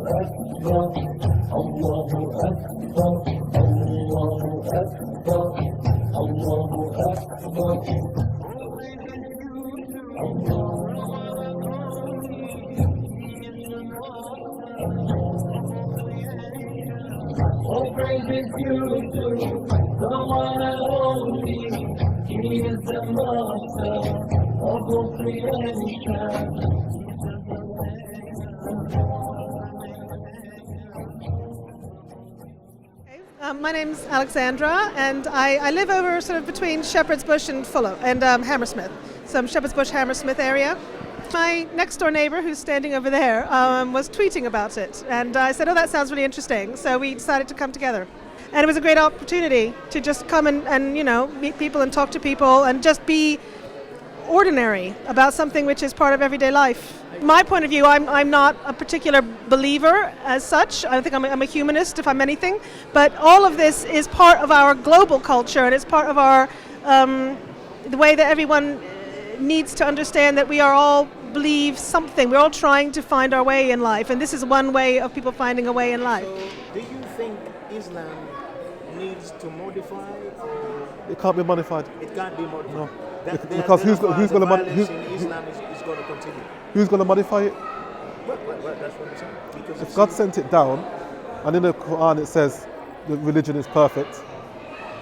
All praises due to the one and only. He is the master of all creation. My name's Alexandra, and I live over sort of between Shepherd's Bush and Fulham and Hammersmith, some Shepherd's Bush Hammersmith area. My next door neighbour, who's standing over there, was tweeting about it, and I said, oh, that sounds really interesting, so we decided to come together. And it was a great opportunity to just come and you know, meet people and talk to people and just be ordinary about something which is part of everyday life. My point of view, I'm not a particular believer as such. I think I'm a humanist, if I'm anything. But all of this is part of our global culture, and it's part of our the way that everyone needs to understand that we are all believe something. We're all trying to find our way in life, and this is one way of people finding a way in life. So, do you think Islam needs to modify? Or it can't be modified. It can't be modified. No. Because who's going to modify Islam is going to continue. Who's going to modify it? Well, that's what I'm saying. Because if God sent it down, and in the Quran it says the religion is perfect,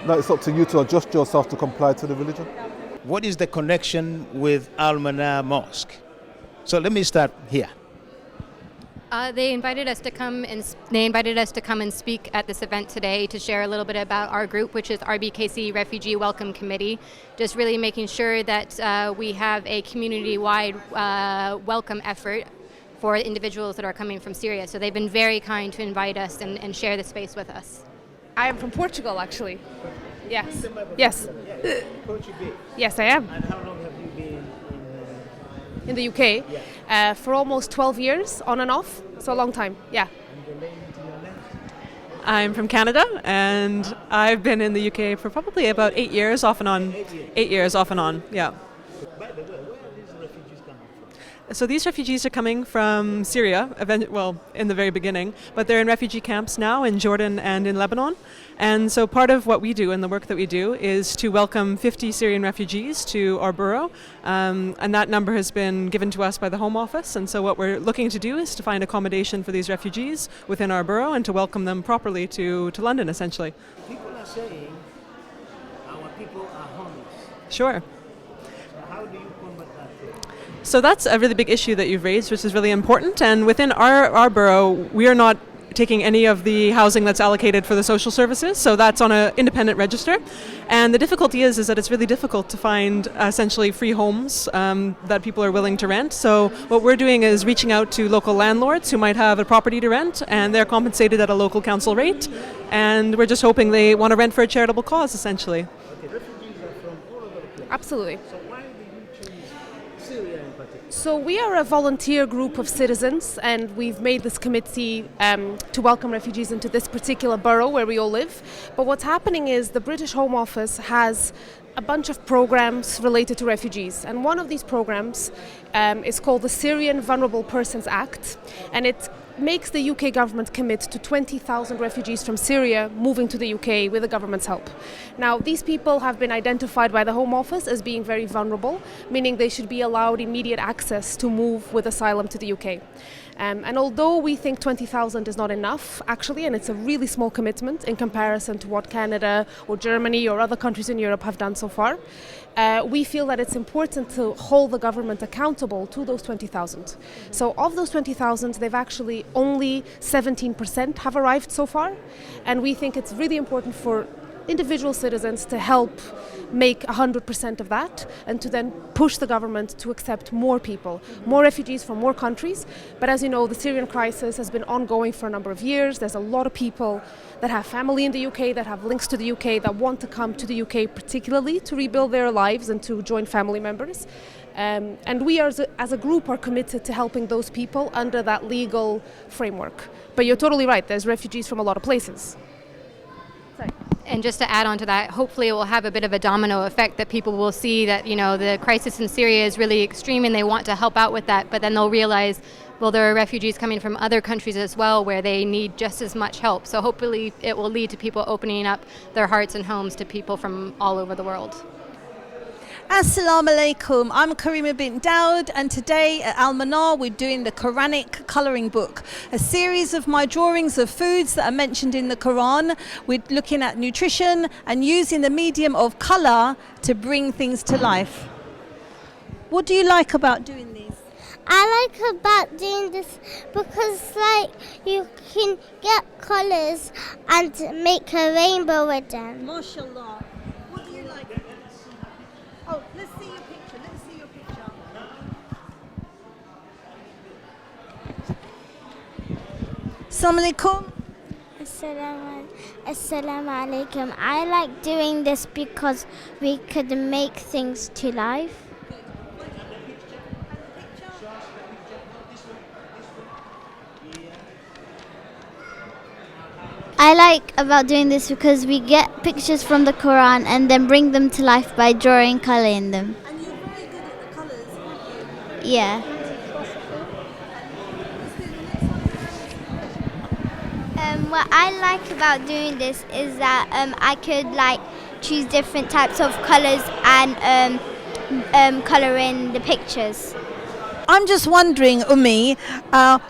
now it's up to you to adjust yourself to comply to the religion. What is the connection with Al-Manaar Mosque? So let me start here. They invited us to come and speak at this event today to share a little bit about our group, which is RBKC Refugee Welcome Committee. Just really making sure that we have a community-wide welcome effort for individuals that are coming from Syria. So they've been very kind to invite us and share the space with us. I am from Portugal, actually. Yes. Yes. Portuguese. Yes, I am. And how long have you been in the UK? Yeah. For almost 12 years, on and off. So a long time, yeah. And the lady to your left? I'm from Canada, and I've been in the UK for probably about 8 years, off and on. 8 years, off and on, yeah. By the way, where are these refugees coming from? So these refugees are coming from Syria, well, in the very beginning, but they're in refugee camps now in Jordan and in Lebanon. And so part of what we do and the work that we do is to welcome 50 Syrian refugees to our borough, and that number has been given to us by the Home Office. And so what we're looking to do is to find accommodation for these refugees within our borough and to welcome them properly to London, essentially. People are saying our people are homeless. Sure. So how do you combat that? So that's a really big issue that you've raised, which is really important. And within our borough, we are not taking any of the housing that's allocated for the social services, so that's on an independent register. And the difficulty is that it's really difficult to find essentially free homes that people are willing to rent. So what we're doing is reaching out to local landlords who might have a property to rent, and they're compensated at a local council rate. And we're just hoping they want to rent for a charitable cause, essentially. Okay, refugees are from all over the place. Absolutely. So why did you choose Syria in particular? So we are a volunteer group of citizens, and we've made this committee to welcome refugees into this particular borough where we all live. But what's happening is the British Home Office has a bunch of programs related to refugees, and one of these programs is called the Syrian Vulnerable Persons Act, and it makes the UK government commit to 20,000 refugees from Syria moving to the UK with the government's help. Now, these people have been identified by the Home Office as being very vulnerable, meaning they should be allowed immediate access to move with asylum to the UK. And although we think 20,000 is not enough, actually, and it's a really small commitment in comparison to what Canada or Germany or other countries in Europe have done so far, we feel that it's important to hold the government accountable to those 20,000. So of those 20,000, they've actually only 17% have arrived so far, and we think it's really important for individual citizens to help make 100% of that, and to then push the government to accept more people, more refugees from more countries. But as you know, the Syrian crisis has been ongoing for a number of years. There's a lot of people that have family in the UK, that have links to the UK, that want to come to the UK particularly to rebuild their lives and to join family members. And we as a group are committed to helping those people under that legal framework. But you're totally right, there's refugees from a lot of places. Sorry. And just to add on to that, hopefully it will have a bit of a domino effect, that people will see that, you know, the crisis in Syria is really extreme and they want to help out with that, but then they'll realize well, there are refugees coming from other countries as well where they need just as much help. So hopefully it will lead to people opening up their hearts and homes to people from all over the world. Assalamu alaikum. I'm Karima bint Daud, and today at Al-Manaar we're doing the Quranic colouring book, a series of my drawings of foods that are mentioned in the Quran. We're looking at nutrition and using the medium of colour to bring things to life. What do you like about doing these? I like about doing this because like you can get colours and make a rainbow with them. MashaAllah. What do you like? Oh, let's see your picture. Let's see your picture. Assalamu alaikum. Assalamu alaikum. I like doing this because we could make things to life. I like about doing this because we get pictures from the Quran and then bring them to life by drawing colour in them. And you're very good at the colours, aren't you? Yeah. What I like about doing this is that I could like choose different types of colours and colour in the pictures. I'm just wondering, Ummi,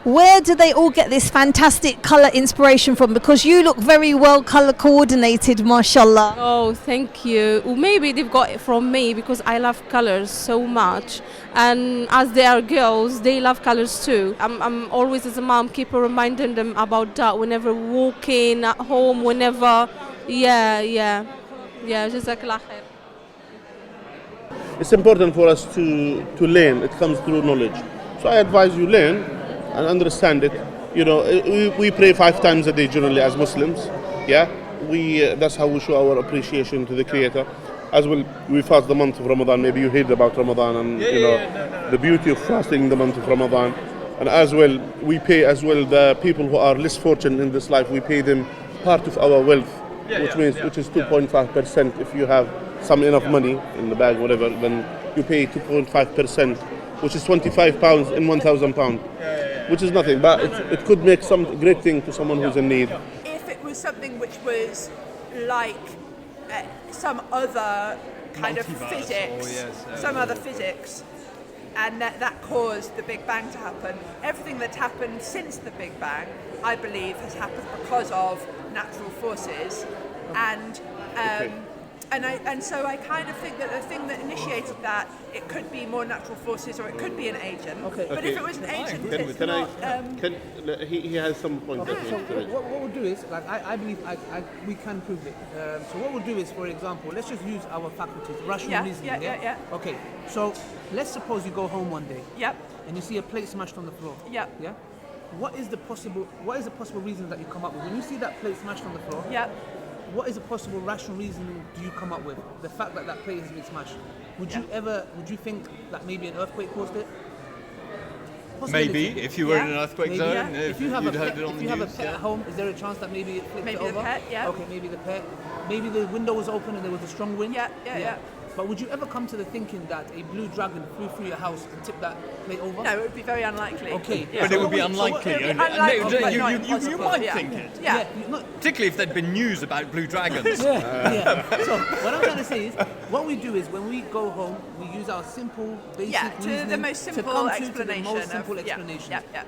where do they all get this fantastic colour inspiration from? Because you look very well colour coordinated, mashallah. Oh, thank you. Well, maybe they've got it from me because I love colours so much. And as they are girls, they love colours too. I'm always, as a mom, keep reminding them about that whenever walking, at home, whenever. Yeah, jazakallah khair. It's important for us to learn. It comes through knowledge. So I advise you learn and understand it. You know, we pray 5 times a day generally as Muslims. Yeah, that's how we show our appreciation to the Creator. As well, we fast the month of Ramadan. Maybe you heard about Ramadan and the beauty of fasting the month of Ramadan. And as well, we pay as well the people who are less fortunate in this life. We pay them part of our wealth, which is 2.5%. If you have some enough money in the bag, whatever, then you pay 2.5%, which is £25 in £1,000, which is nothing, but it could make some great thing to someone who's in need. If it was something which was like some other kind of physics, other physics, and that caused the Big Bang to happen, everything that's happened since the Big Bang, I believe, has happened because of natural forces, and so I kind of think that the thing that initiated that, it could be more natural forces or it could be an agent. But if it was an agent, it's not. He has some point. So what we'll do is, like, I believe we can prove it. So what we'll do is, for example, let's just use our faculties, rational reasoning. Yeah. Okay. So let's suppose you go home one day. Yep. And you see a plate smashed on the floor. Yep. Yeah. What is the possible reason that you come up with when you see that plate smashed on the floor? Yep. What is a possible rational reasoning do you come up with? The fact that that plate has been smashed. Would you think that maybe an earthquake caused it? Maybe, if you were in an earthquake zone, if you have a pet at home, is there a chance that maybe it flipped it over? Maybe the pet, yeah. Okay, maybe the pet. Maybe the window was open and there was a strong wind? Yeah. But would you ever come to the thinking that a blue dragon flew through your house and tipped that plate over? No, it would be very unlikely. Okay. But it would be unlikely. You might think it. Yeah. Particularly if there'd been news about blue dragons. So what I'm trying to say is, what we do is when we go home, we use our simple, basic reasoning to the most simple explanation. Yeah.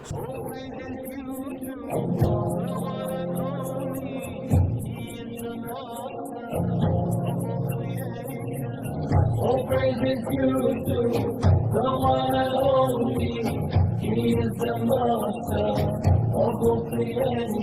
All praises due to the one and only. He is the master of all creation.